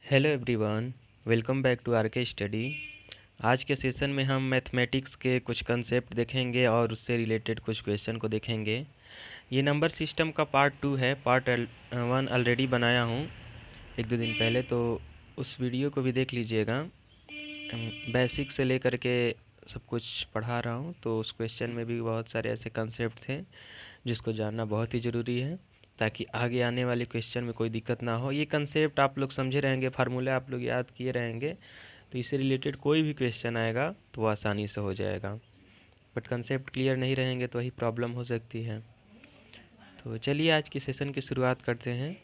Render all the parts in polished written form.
Hello everyone, welcome back to R K study. आज के session में हम मैथमेटिक्स के कुछ कंसेप्ट देखेंगे और उससे रिलेटेड कुछ क्वेश्चन को देखेंगे। ये नंबर सिस्टम का पार्ट 2 है। पार्ट 1 ऑलरेडी बनाया हूँ एक दो दिन पहले, तो उस वीडियो को भी देख लीजिएगा। बेसिक से लेकर के सब कुछ पढ़ा रहा हूँ, तो उस क्वेश्चन में भी बहुत सारे ऐसे कंसेप्ट थे जिसको जानना बहुत ही ज़रूरी है ताकि आगे आने वाले क्वेश्चन में कोई दिक्कत ना हो। ये कंसेप्ट आप लोग समझे रहेंगे, फार्मूला आप लोग याद किए रहेंगे, तो इससे रिलेटेड कोई भी क्वेश्चन आएगा तो वो आसानी से हो जाएगा। बट कंसेप्ट क्लियर नहीं रहेंगे तो वही प्रॉब्लम हो सकती है। तो चलिए आज की सेशन की शुरुआत करते हैं।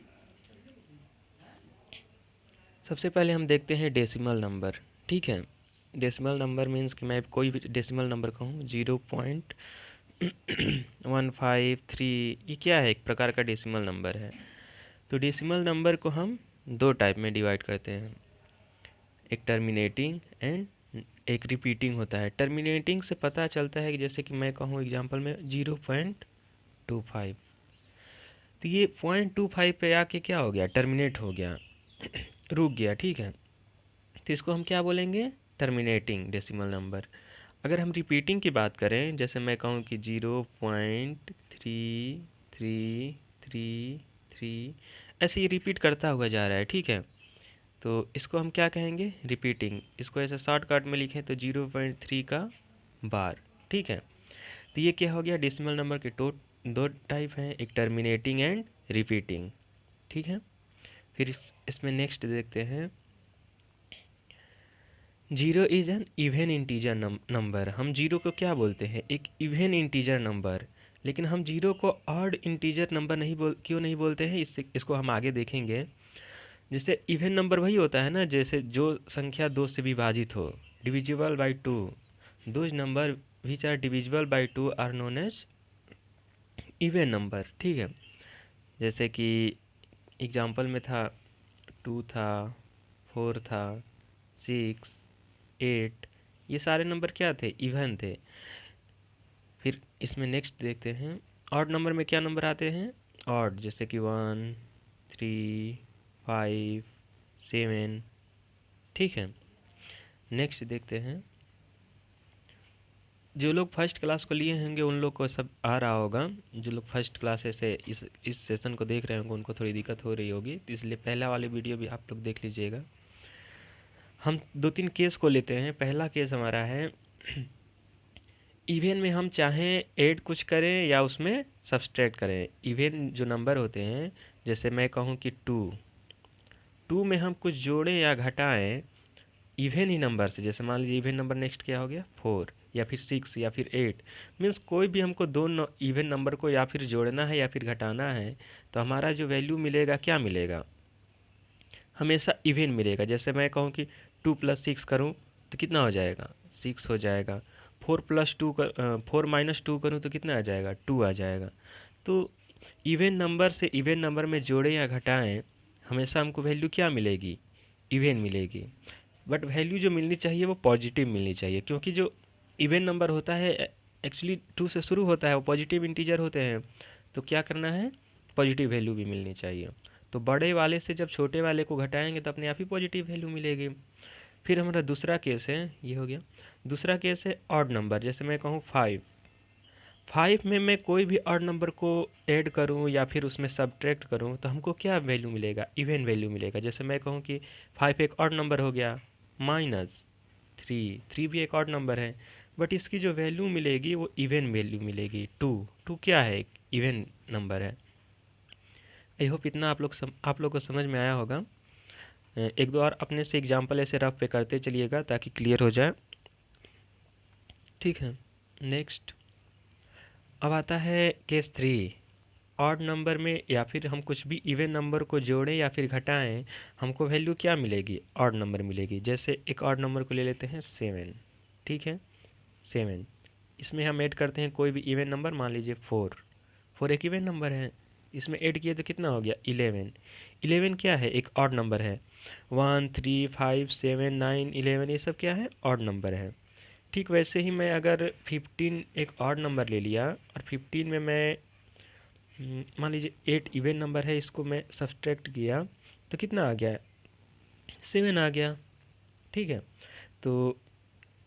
सबसे पहले हम देखते हैं डेसिमल नंबर। ठीक है, डेसिमल नंबर मीन्स कि मैं कोई भी डेसिमल नंबर कहूँ, 0.153, ये क्या है? एक प्रकार का डेसिमल नंबर है। तो डेसिमल नंबर को हम दो टाइप में डिवाइड करते हैं, एक टर्मिनेटिंग एंड एक रिपीटिंग होता है। टर्मिनेटिंग से पता चलता है कि जैसे कि मैं कहूँ एग्जांपल में 0.25, तो ये 0.25 पे आके क्या हो गया? टर्मिनेट हो गया, रुक गया। ठीक है, तो इसको हम क्या बोलेंगे? Terminating decimal number. अगर हम रिपीटिंग की बात करें, जैसे मैं कहूँ कि 0.3333, ऐसे ये रिपीट करता हुआ जा रहा है। ठीक है, तो इसको हम क्या कहेंगे? रिपीटिंग। इसको ऐसे शॉर्टकट में लिखें तो 0.3 का बार। ठीक है, तो ये क्या हो गया? डेसिमल नंबर के दो टाइप हैं, एक टर्मिनेटिंग एंड रिपीटिंग। ठीक है, फिर इसमें नेक्स्ट देखते हैं। Zero is an even integer number. हम जीरो को क्या बोलते हैं? एक इवन इंटीजर नंबर। लेकिन हम जीरो को ऑड इंटीजर नंबर क्यों नहीं बोलते हैं? इसको हम आगे देखेंगे। जैसे इवन नंबर वही होता है ना, जैसे जो संख्या दो से विभाजित हो, divisible by two. Those number which are divisible by two are known as even number. ठीक है, जैसे कि एग्जाम्पल में था 2 था, 4 था, 6, 8, ये सारे नंबर क्या थे? इवन थे। फिर इसमें नेक्स्ट देखते हैं, ऑड नंबर में क्या नंबर आते हैं? ऑड, जैसे कि 1, 3, 5, 7। ठीक है, नेक्स्ट देखते हैं। जो लोग फर्स्ट क्लास को लिए होंगे उन लोग को सब आ रहा होगा। जो लोग फर्स्ट क्लास से इस सेशन को देख रहे होंगे उनको थोड़ी दिक्कत हो रही होगी, तो इसलिए पहला वाले वीडियो भी आप लोग देख लीजिएगा। हम दो तीन केस को लेते हैं। पहला केस हमारा है, इवन में हम चाहें ऐड कुछ करें या उसमें सब्सट्रैक्ट करें। इवन जो नंबर होते हैं, जैसे मैं कहूँ कि 2 में हम कुछ जोड़ें या घटाएं इवन ही नंबर से। जैसे मान लीजिए इवन नंबर नेक्स्ट क्या हो गया? 4 या फिर 6 या फिर 8। मीन्स कोई भी हमको दो इवन नंबर को या फिर जोड़ना है या फिर घटाना है, तो हमारा जो वैल्यू मिलेगा क्या मिलेगा? हमेशा इवन मिलेगा। जैसे मैं कहूँ कि 2 + 6 करूँ तो कितना हो जाएगा? 6 हो जाएगा। 4 माइनस 2 करूँ तो कितना आ जाएगा? 2 आ जाएगा। तो इवन नंबर से इवन नंबर में जोड़ें या घटाएं, हमेशा हमको वैल्यू क्या मिलेगी? इवन मिलेगी। बट वैल्यू जो मिलनी चाहिए वो पॉजिटिव मिलनी चाहिए, क्योंकि जो इवन नंबर होता है एक्चुअली 2 से शुरू होता है, वो पॉजिटिव इंटीजर होते हैं। तो क्या करना है? पॉजिटिव वैल्यू भी मिलनी चाहिए। तो बड़े वाले से जब छोटे वाले को घटाएंगे तो अपने आप ही पॉजिटिव वैल्यू मिलेगी। फिर हमारा दूसरा केस है, ये हो गया। दूसरा केस है ऑड नंबर। जैसे मैं कहूँ 5 में मैं कोई भी ऑड नंबर को ऐड करूं या फिर उसमें सब्ट्रैक्ट करूं तो हमको क्या वैल्यू मिलेगा? इवन वैल्यू मिलेगा। जैसे मैं कहूं कि 5 एक ऑड नंबर हो गया, -3 भी एक ऑड नंबर है, बट इसकी जो वैल्यू मिलेगी वो इवन वैल्यू मिलेगी। 2 क्या है? एक इवन नंबर है। आई होप इतना आप लोग को समझ में आया होगा। एक दो और अपने से एग्जाम्पल ऐसे रफ पे करते चलिएगा ताकि क्लियर हो जाए। ठीक है, नेक्स्ट अब आता है केस 3। ऑड नंबर में या फिर हम कुछ भी इवन नंबर को जोड़ें या फिर घटाएं, हमको वैल्यू क्या मिलेगी? ऑड नंबर मिलेगी। जैसे एक ऑड नंबर को ले लेते हैं 7। ठीक है, 7, इसमें हम ऐड करते हैं कोई भी इवन नंबर, मान लीजिए 4 एक इवन नंबर है। इसमें ऐड किए तो कितना हो गया? 11 क्या है? एक ऑड नंबर है। 1, 3, 5, 7, 9, 11 ये सब क्या है? ऑड नंबर है। ठीक वैसे ही मैं अगर 15 एक ऑड नंबर ले लिया और 15 में मैं मान लीजिए 8 इवन नंबर है, इसको मैं सब्सट्रैक्ट किया तो कितना आ गया? 7 आ गया। ठीक है, तो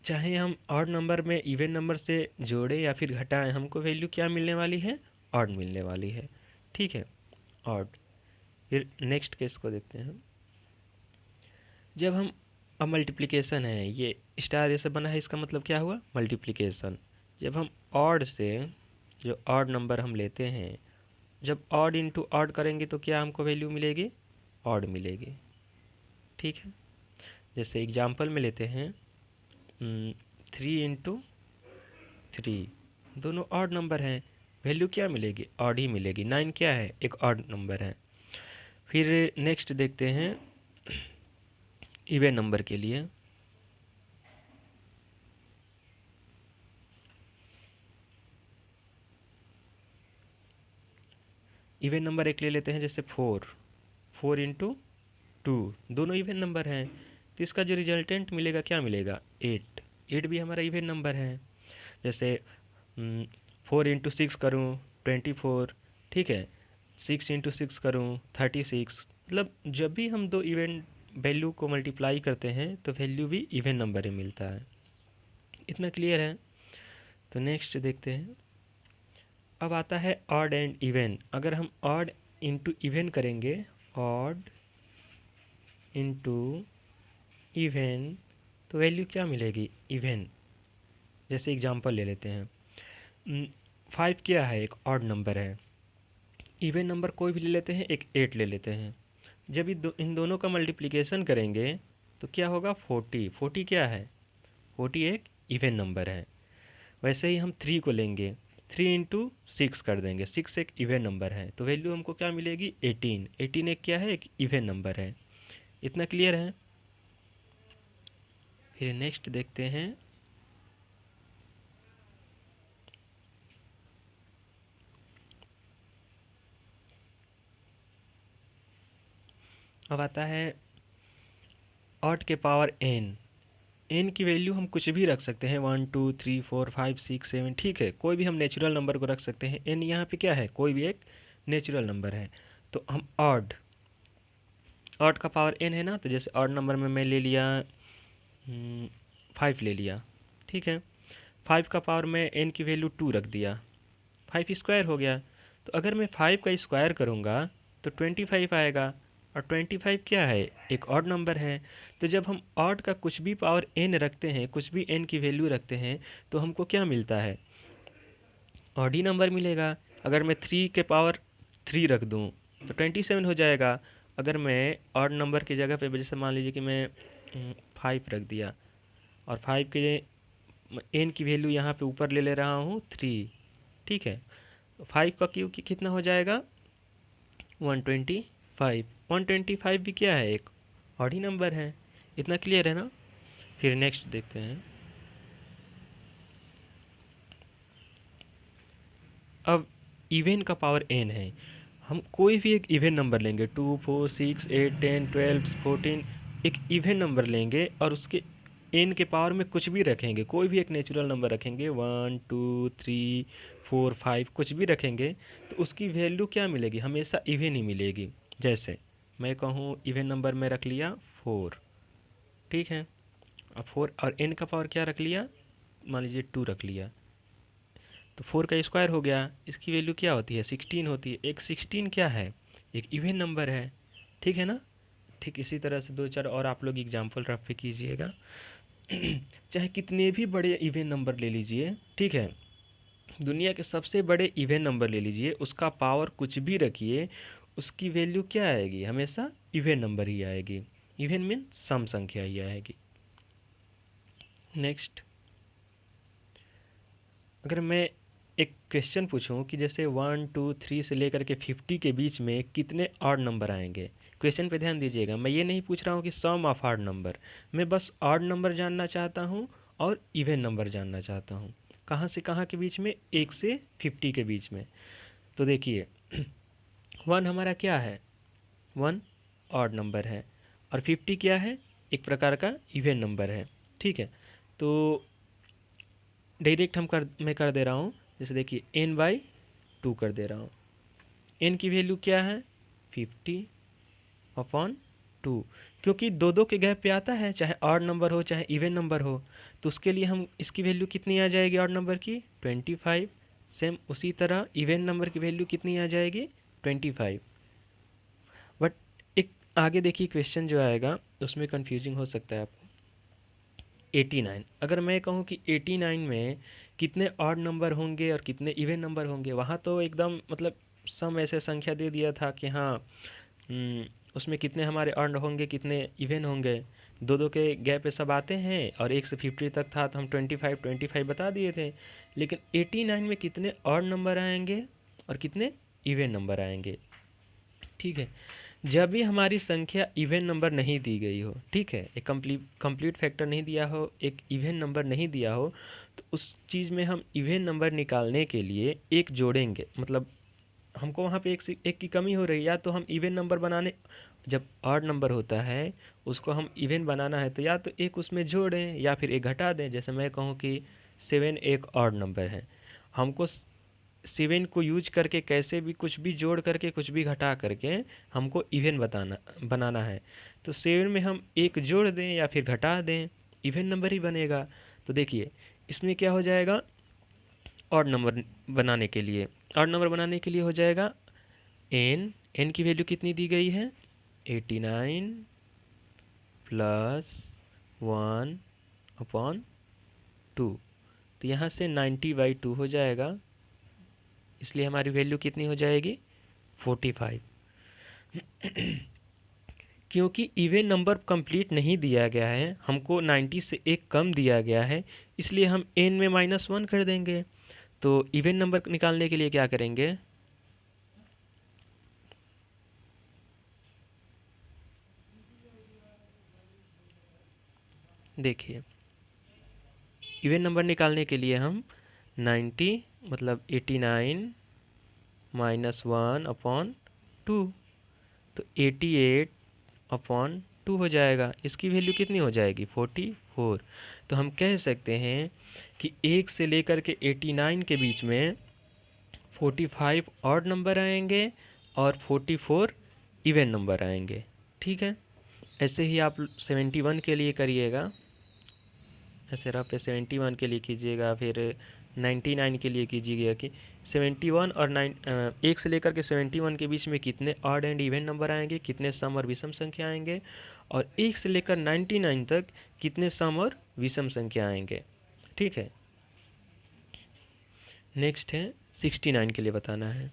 चाहे हम ऑड नंबर में इवन नंबर से जोड़े या फिर घटाएं, हमको वैल्यू क्या मिलने वाली है? ऑड मिलने वाली है। ठीक है, ऑड। फिर नेक्स्ट केस को देखते हैं। जब हम, अब मल्टीप्लिकेशन है, ये स्टार ऐसे बना है, इसका मतलब क्या हुआ? मल्टीप्लिकेशन। जब हम ऑड से, जो ऑड नंबर हम लेते हैं, जब ऑड इंटू ऑड करेंगे तो क्या हमको वैल्यू मिलेगी? ऑड मिलेगी। ठीक है, जैसे एग्जाम्पल में लेते हैं 3 इंटू 3, दोनों ऑड नंबर हैं, वैल्यू क्या मिलेगी? ऑड ही मिलेगी। 9 क्या है? एक ऑड नंबर है। फिर नेक्स्ट देखते हैं इवन नंबर के लिए। इवन नंबर एक ले लेते हैं, जैसे 4 इंटू 2, दोनों इवन नंबर हैं, तो इसका जो रिजल्टेंट मिलेगा क्या मिलेगा? 8 भी हमारा इवन नंबर है। जैसे 4 इंटू 6 करूँ 24, ठीक है, 6 इंटू 6 करूँ 36। मतलब जब भी हम दो इवन वैल्यू को मल्टीप्लाई करते हैं तो वैल्यू भी इवन नंबर ही मिलता है। इतना क्लियर है? तो नेक्स्ट देखते हैं। अब आता है ऑड एंड इवन। अगर हम ऑड इंटू इवन करेंगे, ऑड इंटू इवन, तो वैल्यू क्या मिलेगी? इवन। जैसे एग्जांपल ले लेते हैं, 5 क्या है? एक ऑड नंबर है। इवन नंबर कोई भी ले लेते हैं, एक 8 ले लेते हैं। जब इन दोनों का मल्टीप्लिकेशन करेंगे तो क्या होगा? 40 क्या है? 40 एक इवन नंबर है। वैसे ही हम 3 को लेंगे, 3 इंटू 6 कर देंगे, 6 एक इवन नंबर है, तो वैल्यू हमको क्या मिलेगी? 18 एक क्या है? एक इवन नंबर है। इतना क्लियर है? फिर नेक्स्ट देखते हैं। अब आता है ऑड के पावर एन की वैल्यू हम कुछ भी रख सकते हैं, 1 2 3 4 5 6 7, ठीक है, कोई भी हम नेचुरल नंबर को रख सकते हैं। एन यहाँ पे क्या है? कोई भी एक नेचुरल नंबर है। तो हम ऑड का पावर एन है ना, तो जैसे ऑड नंबर में मैं ले लिया 5 ले लिया, ठीक है, 5 का पावर में एन की वैल्यू 2 रख दिया, 5 स्क्वायर हो गया। तो अगर मैं 5 का स्क्वायर करूँगा तो 25 आएगा, और 25 क्या है? एक ऑड नंबर है। तो जब हम ऑड का कुछ भी पावर एन रखते हैं, कुछ भी एन की वैल्यू रखते हैं, तो हमको क्या मिलता है? ऑड ही नंबर मिलेगा। अगर मैं 3 के पावर 3 रख दूँ तो 27 हो जाएगा। अगर मैं ऑड नंबर की जगह पे, जैसे मान लीजिए कि मैं 5 रख दिया, और 5 के एन की वैल्यू यहाँ पे ऊपर ले ले रहा हूँ 3, ठीक है, 5 का क्यू कितना हो जाएगा? 125। 125 भी क्या है? एक ऑड ही नंबर है। इतना क्लियर है ना? फिर नेक्स्ट देखते हैं। अब इवन का पावर एन है, हम कोई भी एक इवन नंबर लेंगे, 2 4 6 8 10 12 14, एक इवन नंबर लेंगे और उसके एन के पावर में कुछ भी रखेंगे, कोई भी एक नेचुरल नंबर रखेंगे, 1 2 3 4 5 कुछ भी रखेंगे, तो उसकी वैल्यू क्या मिलेगी? हमेशा इवन ही मिलेगी। जैसे मैं कहूँ इवन नंबर में रख लिया 4, ठीक है, अब 4 और एन का पावर क्या रख लिया? मान लीजिए 2 रख लिया, तो 4 का स्क्वायर हो गया, इसकी वैल्यू क्या होती है? 16 होती है। एक 16 क्या है? एक इवन नंबर है। ठीक है ना? ठीक इसी तरह से 2 4 और आप लोग एग्जाम्पल रफ पे कीजिएगा। चाहे कितने भी बड़े इवन नंबर ले लीजिए, ठीक है, दुनिया के सबसे बड़े इवन नंबर ले लीजिए, उसका पावर कुछ भी रखिए, उसकी वैल्यू क्या आएगी? हमेशा इवन नंबर ही आएगी। इवन मीन सम संख्या ही आएगी। नेक्स्ट, अगर मैं एक क्वेश्चन पूछूं कि जैसे 1 2 3 से लेकर के 50 के बीच में कितने ऑड नंबर आएंगे, क्वेश्चन पे ध्यान दीजिएगा। मैं ये नहीं पूछ रहा हूँ कि सम ऑफ ऑड नंबर, मैं बस ऑड नंबर जानना चाहता हूँ और इवन नंबर जानना चाहता हूँ। कहाँ से कहाँ के बीच में? 1 से 50 के बीच में। तो देखिए 1 हमारा क्या है? 1 ऑड नंबर है, और 50 क्या है? एक प्रकार का इवन नंबर है। ठीक है, तो डायरेक्ट मैं कर दे रहा हूँ। जैसे देखिए n/2 कर दे रहा हूँ। n की वैल्यू क्या है? 50/2, 2, क्योंकि दो दो के गैप पे आता है, चाहे ऑड नंबर हो चाहे इवन नंबर हो, तो उसके लिए हम इसकी वैल्यू कितनी आ जाएगी ऑड नंबर की 25। सेम उसी तरह इवन नंबर की वैल्यू कितनी आ जाएगी 25। बट एक आगे देखिए क्वेश्चन जो आएगा उसमें कंफ्यूजिंग हो सकता है आपको। 89, अगर मैं कहूँ कि 89 में कितने ऑड नंबर होंगे और कितने इवन नंबर होंगे, वहाँ तो एकदम मतलब सम ऐसे संख्या दे दिया था कि हाँ उसमें कितने हमारे ऑड होंगे कितने इवन होंगे, दो दो के गैप पे सब आते हैं और 1 से 50 तक था तो हम 25 बता दिए थे। लेकिन 89 में कितने ऑड नंबर आएंगे और कितने इवन नंबर आएंगे। ठीक है, जब भी हमारी संख्या इवन नंबर नहीं दी गई हो, ठीक है, एक कंप्लीट फैक्टर नहीं दिया हो, एक इवन नंबर नहीं दिया हो, तो उस चीज़ में हम इवन नंबर निकालने के लिए एक जोड़ेंगे। मतलब हमको वहाँ पे एक की कमी हो रही है, या तो हम इवन नंबर बनाने, जब ऑड नंबर होता है उसको हम इवन बनाना है तो या तो एक उसमें जोड़ें या फिर एक घटा दें। जैसे मैं कहूँ कि 7 एक ऑड नंबर है, हमको 7 को यूज करके कैसे भी कुछ भी जोड़ करके कुछ भी घटा करके हमको इवन बनाना है। तो 7 में हम एक जोड़ दें या फिर घटा दें, इवन नंबर ही बनेगा। तो देखिए इसमें क्या हो जाएगा, ऑड नंबर बनाने के लिए हो जाएगा n की वैल्यू कितनी दी गई है 89 प्लस 1/2। तो यहाँ से 90/2 हो जाएगा, इसलिए हमारी वैल्यू कितनी हो जाएगी 45। क्योंकि इवन नंबर कंप्लीट नहीं दिया गया है, हमको 90 से एक कम दिया गया है, इसलिए हम n में -1 कर देंगे। तो इवन नंबर निकालने के लिए क्या करेंगे, देखिए इवन नंबर निकालने के लिए हम 90 मतलब 89 -1/2, तो 88/2 हो जाएगा। इसकी वैल्यू कितनी हो जाएगी 44। तो हम कह सकते हैं कि 1 से लेकर के 89 के बीच में 45 ऑड नंबर आएंगे और 44 इवन नंबर आएंगे। ठीक है, ऐसे ही आप 71 के लिए करिएगा, ऐसे रफ पे 71 के लिए कीजिएगा, फिर 99 के लिए कीजिएगा कि 71 और 1 से लेकर के 71 के बीच में कितने ऑड एंड इवन नंबर आएंगे, कितने सम और विषम संख्या आएंगे, और 1 से लेकर 99 तक कितने सम और विषम संख्या आएंगे। ठीक है, नेक्स्ट है 69 के लिए बताना है।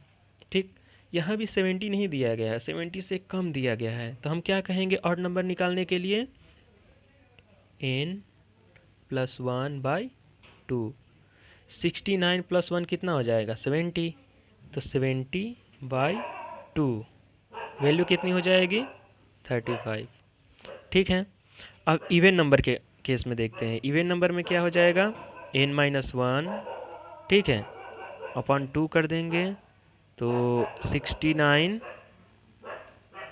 ठीक, यहाँ भी 70 नहीं दिया गया है, 70 से कम दिया गया है, तो हम क्या कहेंगे ऑड नंबर निकालने के लिए n + 1/2। 69 + 1 कितना हो जाएगा 70, तो 70/2 वैल्यू कितनी हो जाएगी 35। ठीक है, अब इवन नंबर के केस में देखते हैं। इवन नंबर में क्या हो जाएगा n - 1, ठीक है, अपॉन 2 कर देंगे, तो 69,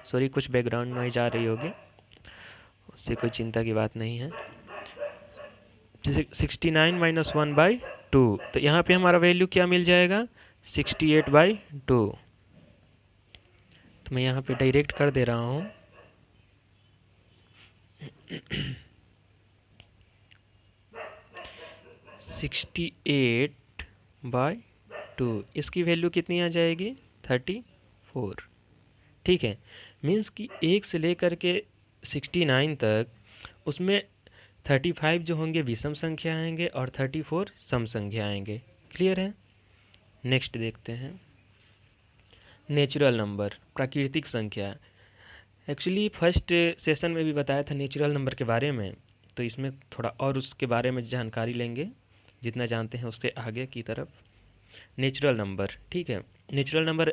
सॉरी कुछ बैकग्राउंड नॉइज आ रही होगी, उससे कोई चिंता की बात नहीं है। 69 - 1/2, तो यहाँ पे हमारा वैल्यू क्या मिल जाएगा 68/2। तो मैं यहाँ पे डायरेक्ट कर दे रहा हूँ 68/2, इसकी वैल्यू कितनी आ जाएगी 34। ठीक है, मीन्स कि 1 से लेकर के 69 तक उसमें 35 जो होंगे विषम संख्या आएंगे और 34 सम संख्या आएंगे। क्लियर है, नेक्स्ट देखते हैं नेचुरल नंबर, प्राकृतिक संख्या। एक्चुअली फर्स्ट सेशन में भी बताया था नेचुरल नंबर के बारे में, तो इसमें थोड़ा और उसके बारे में जानकारी लेंगे, जितना जानते हैं उससे आगे की तरफ। नेचुरल नंबर, ठीक है, नेचुरल नंबर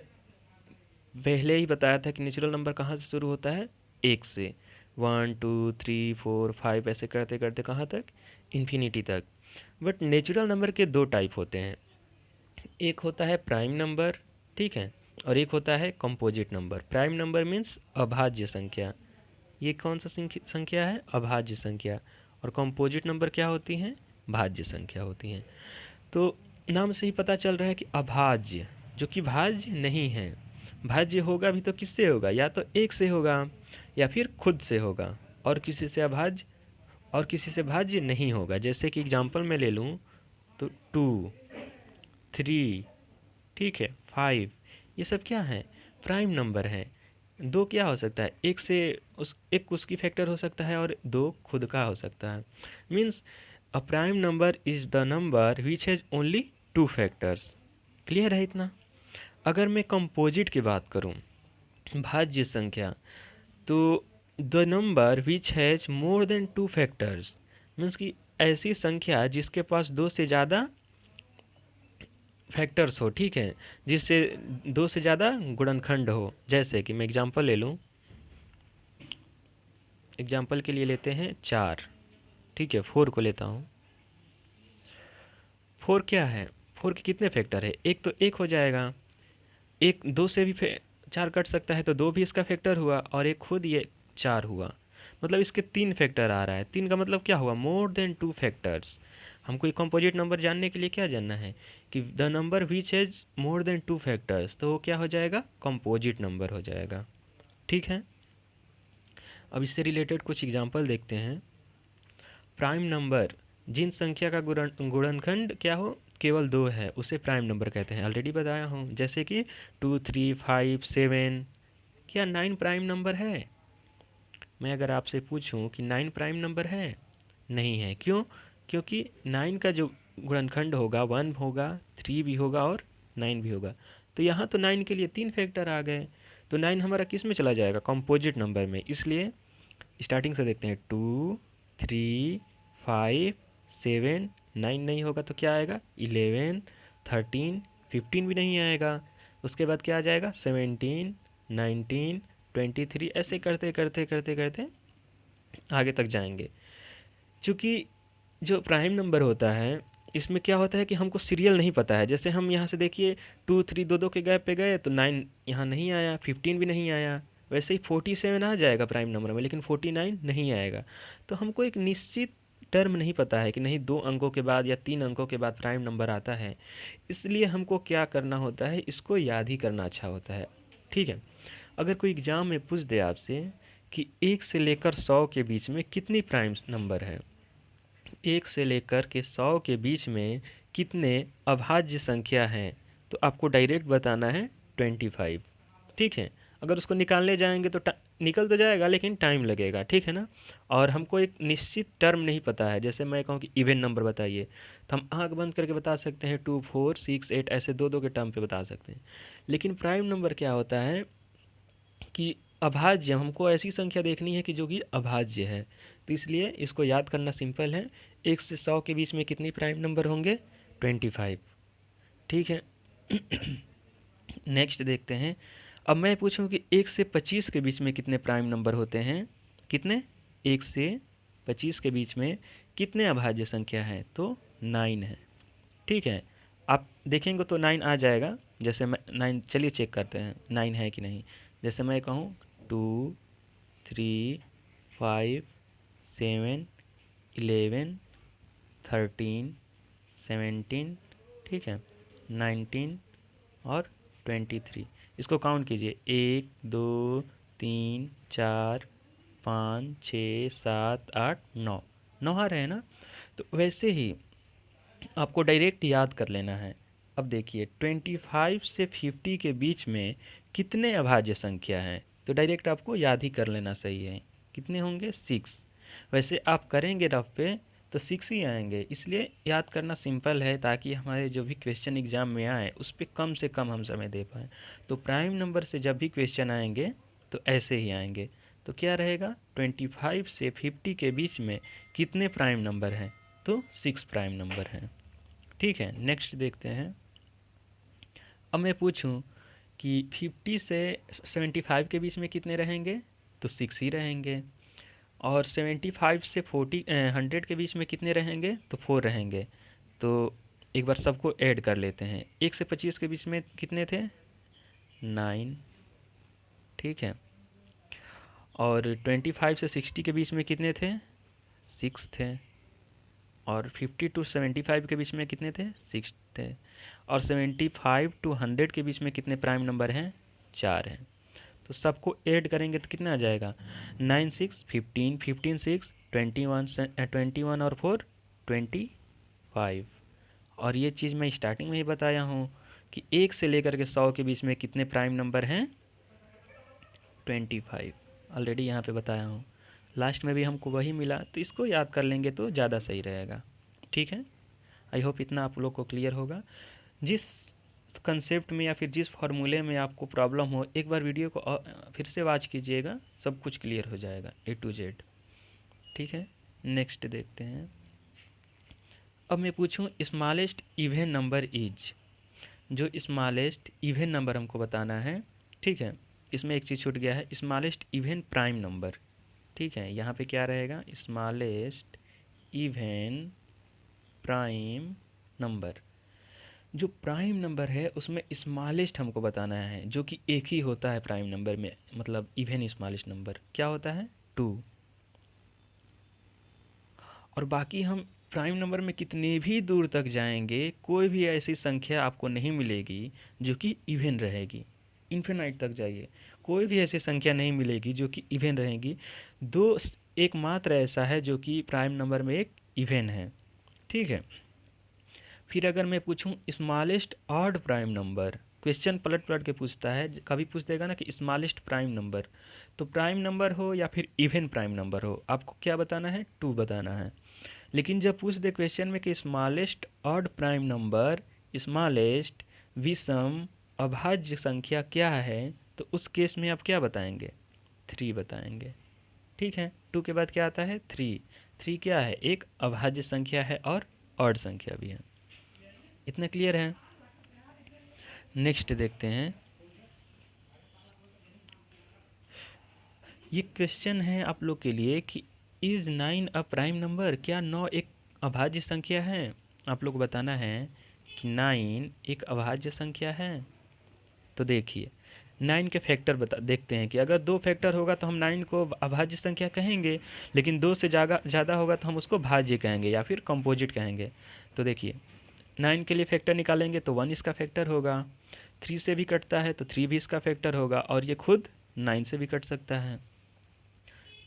पहले ही बताया था कि नेचुरल नंबर कहाँ से शुरू होता है 1 से, 1 2 3 4 5 ऐसे करते करते कहाँ तक इन्फिनिटी तक। बट नेचुरल नंबर के दो टाइप होते हैं, एक होता है प्राइम नंबर, ठीक है, और एक होता है composite number. Prime number means अभाज्य संख्या, ये कौन सा संख्या है अभाज्य संख्या, और कंपोजिट नंबर क्या होती हैं भाज्य संख्या होती हैं। तो नाम से ही पता चल रहा है कि अभाज्य, जो कि भाज्य नहीं है। भाज्य होगा भी तो किससे होगा, या तो 1 से होगा या फिर खुद से होगा और किसी से भाज्य नहीं होगा। जैसे कि एग्जांपल मैं ले लूँ तो 2, 3, ठीक है, 5, ये सब क्या है? प्राइम नंबर है। दो क्या हो सकता है? एक उसकी फैक्टर हो सकता है और दो खुद का हो सकता है। Means a prime number is the number which has only two factors. Clear है इतना? अगर मैं कंपोजिट की बात करूं, भाज्य संख्या, तो the number which has more than two factors, means कि ऐसी संख्या जिसके पास दो से ज़्यादा फैक्टर्स हो, ठीक है, जिससे दो से ज़्यादा गुणनखंड हो। जैसे कि मैं एग्जांपल ले लूँ, एग्जांपल के लिए लेते हैं 4, ठीक है, 4 को लेता हूँ। 4 क्या है? 4 के कितने फैक्टर है? एक तो एक हो जाएगा, एक दो से भी 4 कट सकता है तो दो भी इसका फैक्टर हुआ और एक खुद ये 4 हुआ। मतलब इसके 3 फैक्टर आ रहा है। 3 का मतलब क्या हुआ? More than 2 factors. हमको ये कंपोजिट नंबर जानने के लिए क्या जानना है कि the number which has more than 2 factors, तो वो क्या हो जाएगा? कंपोजिट नंबर हो जाएगा। ठीक है, अब इससे रिलेटेड कुछ एग्जांपल देखते हैं। प्राइम नंबर, जिन संख्या का गुणनखंड क्या हो, केवल दो है, उसे प्राइम नंबर कहते हैं। ऑलरेडी बताया हूँ। जैसे कि 2, 3, 5, 7। क्या 9 प्राइम नंबर है? मैं अगर आपसे पूछूं कि 9 प्राइम नंबर है, नहीं है। क्यों? क्योंकि 9 का जो गुणनखंड होगा 1 होगा, 3 भी होगा और 9 भी होगा। तो यहाँ तो 9 के लिए 3 फैक्टर आ गए, तो 9 हमारा किस में चला जाएगा? कंपोजिट नंबर में। इसलिए स्टार्टिंग से देखते हैं, 2, 3, 5, 7, 9 नहीं होगा तो क्या आएगा? 11, 13, 15 भी नहीं आएगा। उसके बाद क्या आ जाएगा? 17, 19, 23, ऐसे करते करते करते करते आगे तक जाएंगे। चूँकि जो प्राइम नंबर होता है, इसमें क्या होता है कि हमको सीरियल नहीं पता है। जैसे हम यहाँ से देखिए 2, 3 दो दो के गैप पे गए तो 9 यहाँ नहीं आया, 15 भी नहीं आया। वैसे ही 47 आ जाएगा प्राइम नंबर में, लेकिन 49 नहीं आएगा। तो हमको एक निश्चित टर्म नहीं पता है कि नहीं 2 अंकों के बाद या 3 अंकों के बाद प्राइम नंबर आता है। इसलिए हमको क्या करना होता है, इसको याद ही करना अच्छा होता है। ठीक है, अगर कोई एग्ज़ाम में पूछ दे आपसे कि 1 से लेकर 100 के बीच में कितनी प्राइम नंबर है, 1 से लेकर के 100 के बीच में कितने अभाज्य संख्या हैं, तो आपको डायरेक्ट बताना है 25। ठीक है, अगर उसको निकालने जाएंगे तो निकल तो जाएगा लेकिन टाइम लगेगा, ठीक है ना। और हमको एक निश्चित टर्म नहीं पता है। जैसे मैं कहूँ कि इवन नंबर बताइए, तो हम आँख बंद करके बता सकते हैं 2, 4, 6, 8, ऐसे दो दो के टर्म पे बता सकते हैं। लेकिन प्राइम नंबर क्या होता है कि अभाज्य, हमको ऐसी संख्या देखनी है कि जो कि अभाज्य है। तो इसलिए इसको याद करना सिंपल है। 1 से 100 के बीच में कितनी प्राइम नंबर होंगे? 25। ठीक है, नेक्स्ट देखते हैं। अब मैं पूछूं कि 1 से 25 के बीच में कितने प्राइम नंबर होते हैं? कितने? 1 से 25 के बीच में कितने अभाज्य संख्या हैं? तो 9 है। ठीक है, आप देखेंगे तो 9 आ जाएगा। जैसे मैं 9, चलिए चेक करते हैं 9 है कि नहीं। जैसे मैं कहूँ 2, 3, 5, 7, 11, 13, 17, ठीक है, 19 और 23। इसको काउंट कीजिए, 1, 2, 3, 4, 5, 6, 7, 8, 9। 9 आ रहे हैं ना। तो वैसे ही आपको डायरेक्ट याद कर लेना है। अब देखिए 25 से 50 के बीच में कितने अभाज्य संख्या हैं, तो डायरेक्ट आपको याद ही कर लेना सही है। कितने होंगे? 6। वैसे आप करेंगे रफ पे तो 6 ही आएंगे। इसलिए याद करना सिंपल है ताकि हमारे जो भी क्वेश्चन एग्जाम में आए उस पर कम से कम हम समय दे पाएँ। तो प्राइम नंबर से जब भी क्वेश्चन आएंगे तो ऐसे ही आएंगे। तो क्या रहेगा? 25 से 50 के बीच में कितने प्राइम नंबर हैं? तो 6 प्राइम नंबर हैं। ठीक है, नेक्स्ट देखते हैं। अब मैं पूछूं कि 50 से 75 के बीच में कितने रहेंगे? तो 6 ही रहेंगे। और 75 से 100 के बीच में कितने रहेंगे? तो 4 रहेंगे। तो एक बार सबको ऐड कर लेते हैं। 1 से 25 के बीच में कितने थे? 9। ठीक है, और 25 से 60 के बीच में कितने थे? 6 थे। और 50 टू 75 के बीच में कितने थे? 6 थे। और 75 टू 100 के बीच में कितने प्राइम नंबर हैं? 4 हैं। तो सबको ऐड करेंगे तो कितना आ जाएगा, 9 6 15, 15 6 21, 21 और 4 25। और ये चीज़ मैं स्टार्टिंग में ही बताया हूँ कि 1 से लेकर के 100 के बीच में कितने प्राइम नंबर हैं, 25 ऑलरेडी यहाँ पे बताया हूँ। लास्ट में भी हमको वही मिला, तो इसको याद कर लेंगे तो ज़्यादा सही रहेगा। ठीक है, आई होप इतना आप लोग को क्लियर होगा। जिस कंसेप्ट में या फिर जिस फार्मूले में आपको प्रॉब्लम हो, एक बार वीडियो को फिर से वॉच कीजिएगा, सब कुछ क्लियर हो जाएगा A to Z। ठीक है, नेक्स्ट देखते हैं। अब मैं पूछूं स्मॉलेस्ट इवन नंबर इज, जो स्मॉलेस्ट इवन नंबर हमको बताना है। ठीक है, इसमें एक चीज़ छूट गया है, स्मॉलेस्ट इवन प्राइम नंबर। ठीक है, यहाँ पे क्या रहेगा, स्मॉलेस्ट इवन प्राइम नंबर। जो प्राइम नंबर है उसमें स्मॉलेस्ट हमको बताना है, जो कि एक ही होता है प्राइम नंबर में, मतलब इवन स्मॉलेस्ट नंबर क्या होता है, 2। और बाकी हम प्राइम नंबर में कितने भी दूर तक जाएंगे, कोई भी ऐसी संख्या आपको नहीं मिलेगी जो कि इवन रहेगी। इन्फिनाइट तक जाइए, कोई भी ऐसी संख्या नहीं मिलेगी जो कि इवन रहेगी। दो एकमात्र ऐसा है जो कि प्राइम नंबर में एक इवन है। ठीक है, फिर अगर मैं पूछूं smallest odd prime number, question पलट पलट के पूछता है, कभी पूछ देगा ना कि स्मॉलेस्ट प्राइम नंबर, तो प्राइम नंबर हो या फिर इवन प्राइम नंबर हो, आपको क्या बताना है, 2 बताना है। लेकिन जब पूछ दे क्वेश्चन में कि smallest odd prime number, smallest विषम अभाज्य संख्या क्या है, तो उस केस में आप क्या बताएंगे, 3 बताएंगे। ठीक है, 2 के बाद क्या आता है, 3। 3 क्या है, एक अभाज्य संख्या है और ऑड संख्या भी है। इतना क्लियर है। नेक्स्ट देखते हैं। ये क्वेश्चन है आप लोग के लिए कि इज़ 9 अ प्राइम नंबर, क्या 9 एक अभाज्य संख्या है। आप लोग को बताना है कि 9 एक अभाज्य संख्या है। तो देखिए 9 के फैक्टर देखते हैं कि अगर 2 फैक्टर होगा तो हम 9 को अभाज्य संख्या कहेंगे, लेकिन 2 से ज़्यादा होगा तो हम उसको भाज्य कहेंगे या फिर कंपोजिट कहेंगे। तो देखिए 9 के लिए फैक्टर निकालेंगे तो 1 इसका फैक्टर होगा, 3 से भी कटता है तो 3 भी इसका फैक्टर होगा, और ये खुद 9 से भी कट सकता है।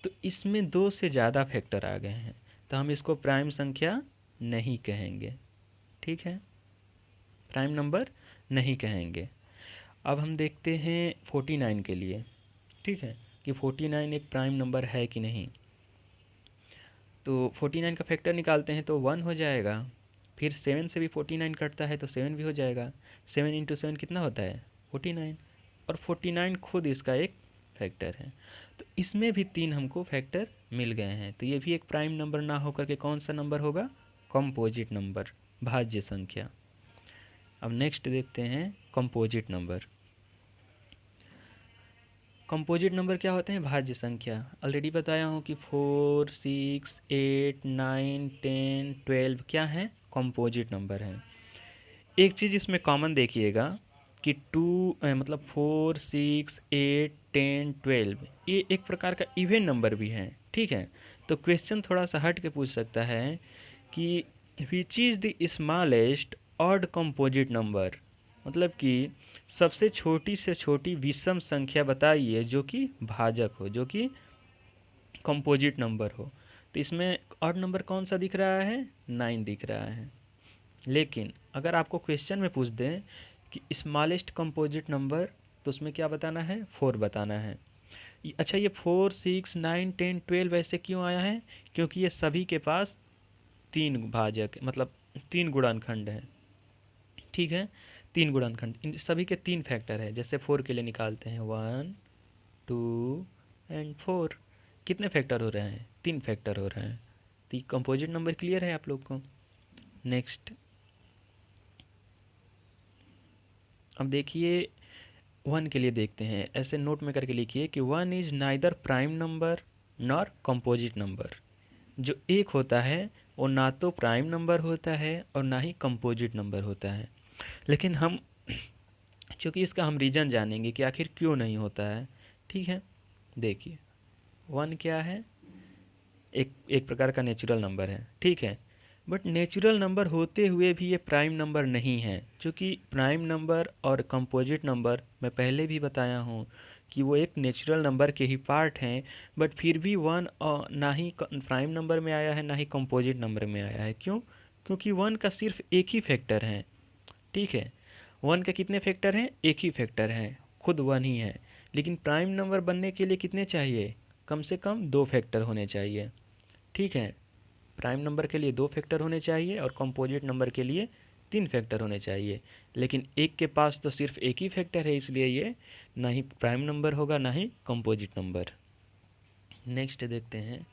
तो इसमें 2 से ज़्यादा फैक्टर आ गए हैं, तो हम इसको प्राइम संख्या नहीं कहेंगे। ठीक है, प्राइम नंबर नहीं कहेंगे। अब हम देखते हैं 49 के लिए। ठीक है, कि 49 एक प्राइम नंबर है कि नहीं। तो 49 का फैक्टर निकालते हैं तो 1 हो जाएगा, फिर 7 से भी 49 कटता है तो 7 भी हो जाएगा। 7 इंटू 7 कितना होता है, 49, और 49 खुद इसका एक फैक्टर है। तो इसमें भी 3 हमको फैक्टर मिल गए हैं, तो ये भी एक प्राइम नंबर ना होकर के कौन सा नंबर होगा, कंपोजिट नंबर, भाज्य संख्या। अब नेक्स्ट देखते हैं कंपोजिट नंबर। कंपोजिट नंबर क्या होते हैं, भाज्य संख्या। ऑलरेडी बताया हूँ कि 4 6 8 9 10 12 क्या है, कंपोजिट नंबर हैं। एक चीज़ इसमें कॉमन देखिएगा कि 2 मतलब 4 6 8 10 12 ये एक प्रकार का इवन नंबर भी है। ठीक है, तो क्वेश्चन थोड़ा सा हट के पूछ सकता है कि which is the smallest odd composite number, मतलब कि सबसे छोटी से छोटी विषम संख्या बताइए जो कि भाजक हो, जो कि कंपोजिट नंबर हो। तो इसमें ऑड नंबर कौन सा दिख रहा है, 9 दिख रहा है। लेकिन अगर आपको क्वेश्चन में पूछ दें कि स्मॉलेस्ट कंपोजिट नंबर, तो उसमें क्या बताना है, 4 बताना है। अच्छा, ये 4 6 9 10 12 ऐसे क्यों आया है, क्योंकि ये सभी के पास 3 भाजक मतलब 3 गुणनखंड हैं। ठीक है, 3 गुणनखंड, इन सभी के 3 फैक्टर है। जैसे 4 के लिए निकालते हैं 1 2 एंड 4, कितने फैक्टर हो रहे हैं, 3 फैक्टर हो रहे हैं। तो ये कंपोजिट नंबर क्लियर है आप लोग को। नेक्स्ट अब देखिए 1 के लिए देखते हैं, ऐसे नोट में करके लिखिए कि 1 is neither prime number nor composite number. जो 1 होता है वो ना तो प्राइम नंबर होता है और ना ही कंपोजिट नंबर होता है। लेकिन हम चूँकि इसका हम रीज़न जानेंगे कि आखिर क्यों नहीं होता है। ठीक है, देखिए 1 क्या है, एक प्रकार का नेचुरल नंबर है। ठीक है, बट नेचुरल नंबर होते हुए भी ये प्राइम नंबर नहीं है, क्योंकि प्राइम नंबर और कंपोजिट नंबर मैं पहले भी बताया हूँ कि वो एक नेचुरल नंबर के ही पार्ट हैं, बट फिर भी वन ना ही प्राइम नंबर में आया है ना ही कंपोजिट नंबर में आया है। क्यों? क्योंकि वन का सिर्फ एक ही फैक्टर है। ठीक है, वन के कितने फैक्टर हैं? एक ही फैक्टर है, खुद वन ही है। लेकिन प्राइम नंबर बनने के लिए कितने चाहिए? कम से कम दो फैक्टर होने चाहिए। ठीक है, प्राइम नंबर के लिए दो फैक्टर होने चाहिए और कंपोजिट नंबर के लिए तीन फैक्टर होने चाहिए। लेकिन एक के पास तो सिर्फ एक ही फैक्टर है, इसलिए ये ना ही प्राइम नंबर होगा ना ही कंपोजिट नंबर। नेक्स्ट देखते हैं।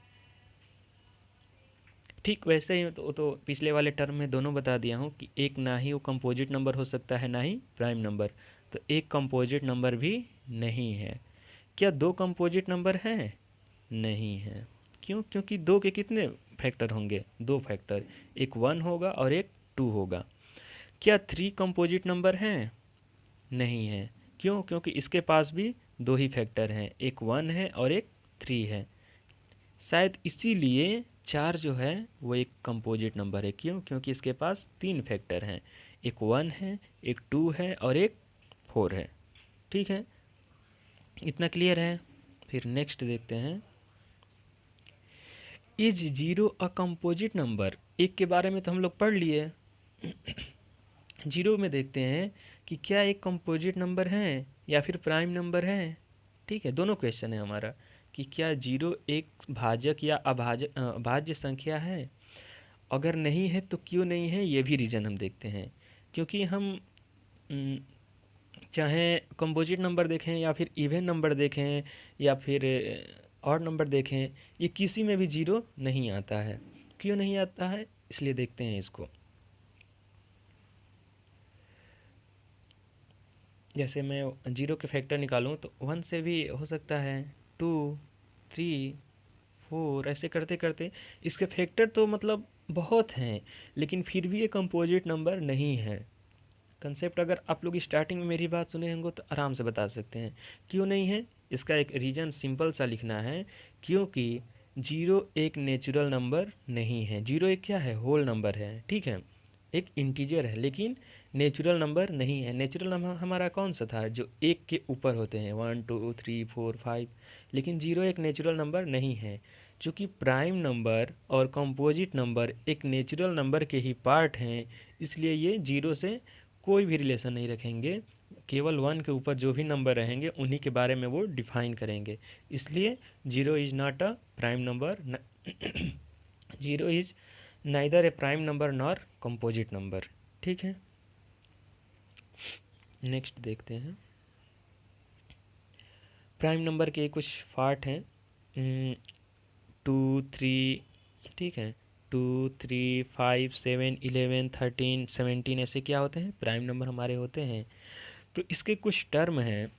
ठीक वैसे ही तो पिछले वाले टर्म में दोनों बता दिया हूँ कि एक ना ही वो कंपोजिट नंबर हो सकता है ना ही प्राइम नंबर। तो एक कंपोजिट नंबर भी नहीं है। क्या दो कंपोजिट नंबर हैं? नहीं है। क्यों? क्योंकि दो के कितने फैक्टर होंगे? दो फैक्टर, एक वन होगा और एक टू होगा। क्या थ्री कंपोजिट नंबर हैं? नहीं है। क्यों? क्योंकि इसके पास भी दो ही फैक्टर हैं, एक वन है और एक थ्री है। शायद इसीलिए चार जो है वो एक कंपोजिट नंबर है। क्यों? क्योंकि इसके पास तीन फैक्टर हैं, एक वन है, एक टू है और एक फोर है। ठीक है, इतना क्लियर है। फिर नेक्स्ट देखते हैं। Is zero a composite number? एक के बारे में तो हम लोग पढ़ लिए। जीरो में देखते हैं कि क्या एक कंपोजिट नंबर है या फिर प्राइम नंबर है। ठीक है, दोनों क्वेश्चन है हमारा कि क्या जीरो एक भाजक या अभाज्य संख्या है। अगर नहीं है तो क्यों नहीं है, ये भी रीज़न हम देखते हैं। क्योंकि हम न, चाहे कंपोजिट नंबर देखें या फिर इवन नंबर देखें या फिर ऑड नंबर देखें, ये किसी में भी जीरो नहीं आता है। क्यों नहीं आता है, इसलिए देखते हैं इसको। जैसे मैं जीरो के फैक्टर निकालूं तो वन से भी हो सकता है, टू, थ्री, फोर, ऐसे करते करते इसके फैक्टर तो मतलब बहुत हैं, लेकिन फिर भी ये कंपोजिट नंबर नहीं है। कंसेप्ट अगर आप लोग स्टार्टिंग में मेरी बात सुने होंगे तो आराम से बता सकते हैं क्यों नहीं है। इसका एक रीज़न सिंपल सा लिखना है, क्योंकि जीरो एक नेचुरल नंबर नहीं है। जीरो एक क्या है? होल नंबर है। ठीक है, एक इंटीजर है लेकिन नेचुरल नंबर नहीं है। नेचुरल नंबर हमारा कौन सा था? जो एक के ऊपर होते हैं, one two three four five. लेकिन जीरो एक नेचुरल नंबर नहीं है। चूँकि प्राइम नंबर और कंपोजिट नंबर एक नेचुरल नंबर के ही पार्ट हैं, इसलिए ये जीरो से कोई भी रिलेशन नहीं रखेंगे। केवल वन के ऊपर जो भी नंबर रहेंगे उन्हीं के बारे में वो डिफाइन करेंगे। इसलिए zero is not a prime number. Zero is neither A prime number nor composite number. ठीक है, नेक्स्ट देखते हैं। प्राइम नंबर के कुछ पार्ट हैं, टू, थ्री। ठीक है, टू, थ्री, फाइव, सेवन, 11, 13, 17, ऐसे क्या होते हैं? प्राइम नंबर हमारे होते हैं। तो इसके कुछ टर्म हैं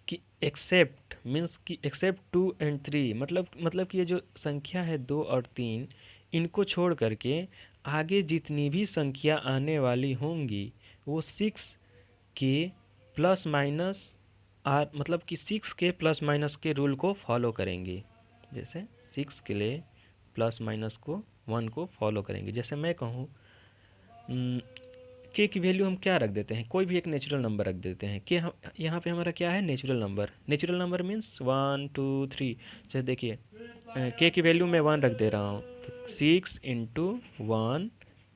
कि एक्सेप्ट मीन्स कि एक्सेप्ट टू एंड थ्री, मतलब कि ये जो संख्या है दो और तीन, इनको छोड़ करके आगे जितनी भी संख्या आने वाली होंगी वो सिक्स के प्लस माइनस आर, मतलब कि सिक्स के प्लस माइनस के रूल को फॉलो करेंगे। जैसे सिक्स के लिए प्लस माइनस को वन को फॉलो करेंगे। जैसे मैं कहूँ के की वैल्यू हम क्या रख देते हैं? कोई भी एक नेचुरल नंबर रख देते हैं। के हम यहाँ पे हमारा क्या है? Natural number. Natural number means one two three. जैसे देखिए के की वैल्यू मैं वन रख दे रहा हूँ, तो six into one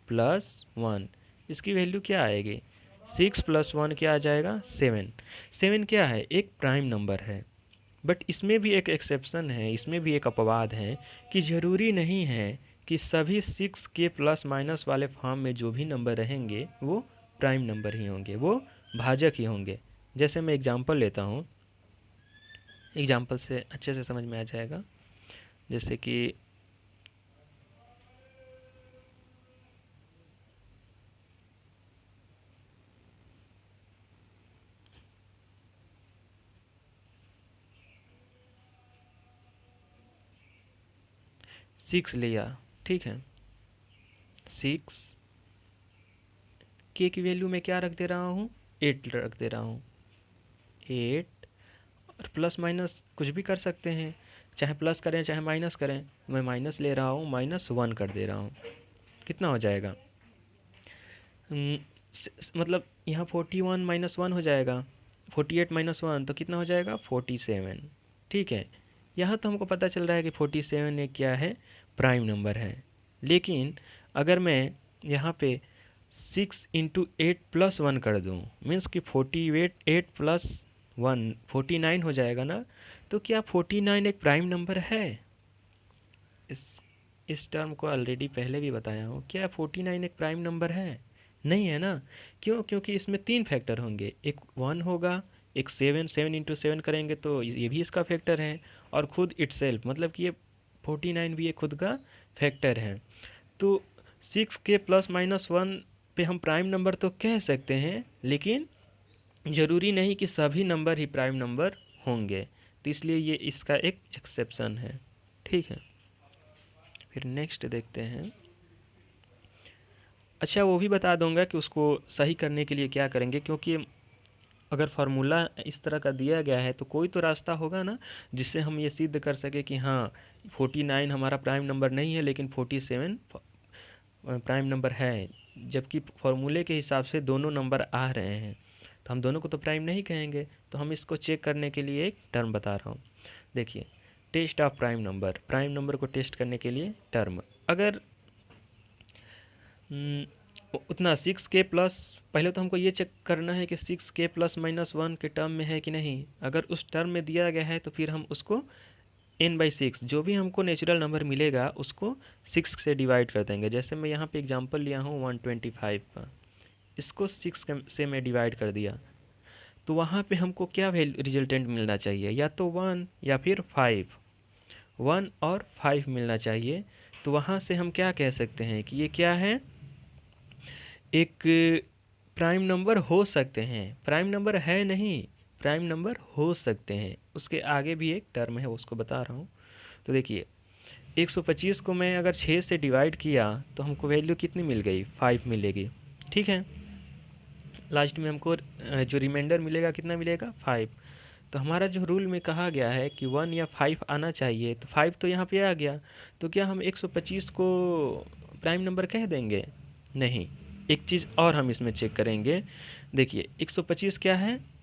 plus one, इसकी वैल्यू क्या आएगी? सिक्स प्लस वन क्या आ जाएगा? सेवन। सेवन क्या है? एक प्राइम नंबर है। बट इसमें भी एक एक्सेप्शन है, इसमें भी एक अपवाद है कि ज़रूरी नहीं है कि सभी सिक्स के प्लस माइनस वाले फॉर्म में जो भी नंबर रहेंगे वो प्राइम नंबर ही होंगे, वो भाजक ही होंगे। जैसे मैं एग्जांपल लेता हूँ, एग्जांपल से अच्छे से समझ में आ जाएगा। जैसे कि सिक्स लिया, ठीक है, सिक्स के की वैल्यू में क्या रख दे रहा हूँ? एट रख दे रहा हूँ, एट। और प्लस माइनस कुछ भी कर सकते हैं, चाहे प्लस करें चाहे माइनस करें। मैं माइनस ले रहा हूँ, माइनस वन कर दे रहा हूँ। कितना हो जाएगा? मतलब यहाँ 41 माइनस वन हो जाएगा। 48 माइनस 1 तो कितना हो जाएगा 47। ठीक है, यहाँ तो हमको पता चल रहा है कि 47 एक क्या है, प्राइम नंबर है। लेकिन अगर मैं यहाँ पे 6 इंटू 8 प्लस 1 कर दूँ, मीन्स कि 48 प्लस 1 49 हो जाएगा ना। तो क्या 49 एक प्राइम नंबर है? इस इस टर्म को ऑलरेडी पहले भी बताया हूँ, क्या 49 एक प्राइम नंबर है? नहीं है ना। क्यों? क्योंकि इसमें 3 फैक्टर होंगे, एक 1 होगा, एक 7, 7 इंटू 7 करेंगे तो ये भी इसका फैक्टर है, और खुद इटसेल्फ मतलब कि ये 49 भी ये खुद का फैक्टर है। तो 6 के प्लस माइनस 1 पे हम प्राइम नंबर तो कह सकते हैं, लेकिन ज़रूरी नहीं कि सभी नंबर ही प्राइम नंबर होंगे। तो इसलिए ये इसका एक एक्सेप्शन है। ठीक है, फिर नेक्स्ट देखते हैं। अच्छा, वो भी बता दूंगा कि उसको सही करने के लिए क्या करेंगे, क्योंकि अगर फार्मूला इस तरह का दिया गया है तो कोई तो रास्ता होगा ना जिससे हम ये सिद्ध कर सके कि हाँ 49 हमारा प्राइम नंबर नहीं है, लेकिन 47 प्राइम नंबर है। जबकि फार्मूले के हिसाब से दोनों नंबर आ रहे हैं, तो हम दोनों को तो प्राइम नहीं कहेंगे। तो हम इसको चेक करने के लिए एक टर्म बता रहा हूँ। देखिए, test of prime number, prime number को टेस्ट करने के लिए टर्म, अगर उतना 6 के प्लस, पहले तो हमको ये चेक करना है कि 6 के प्लस माइनस 1 के टर्म में है कि नहीं। अगर उस टर्म में दिया गया है तो फिर हम उसको n/6 जो भी हमको नेचुरल नंबर मिलेगा उसको 6 से डिवाइड कर देंगे। जैसे मैं यहाँ पे एग्जांपल लिया हूँ 125 का, इसको 6 से मैं डिवाइड कर दिया, तो वहाँ पे हमको क्या वैल्यू रिजल्टेंट मिलना चाहिए, या तो 1 या फिर 5, 1 और 5 मिलना चाहिए। तो वहाँ से हम क्या कह सकते हैं कि ये क्या है, एक प्राइम नंबर हो सकते हैं। प्राइम नंबर है नहीं, प्राइम नंबर हो सकते हैं। उसके आगे भी एक टर्म है, उसको बता रहा हूँ। तो देखिए, 125 को मैं अगर 6 से डिवाइड किया तो हमको वैल्यू कितनी मिल गई, 5 मिलेगी। ठीक है, लास्ट में हमको जो रिमाइंडर मिलेगा कितना मिलेगा, 5। तो हमारा जो रूल में कहा गया है कि 1 या 5 आना चाहिए, तो 5 तो यहाँ पे आ गया। तो क्या हम 125 को प्राइम नंबर कह देंगे? नहीं। एक चीज़ और हम इसमें चेक करेंगे। देखिए, 125 क्या है,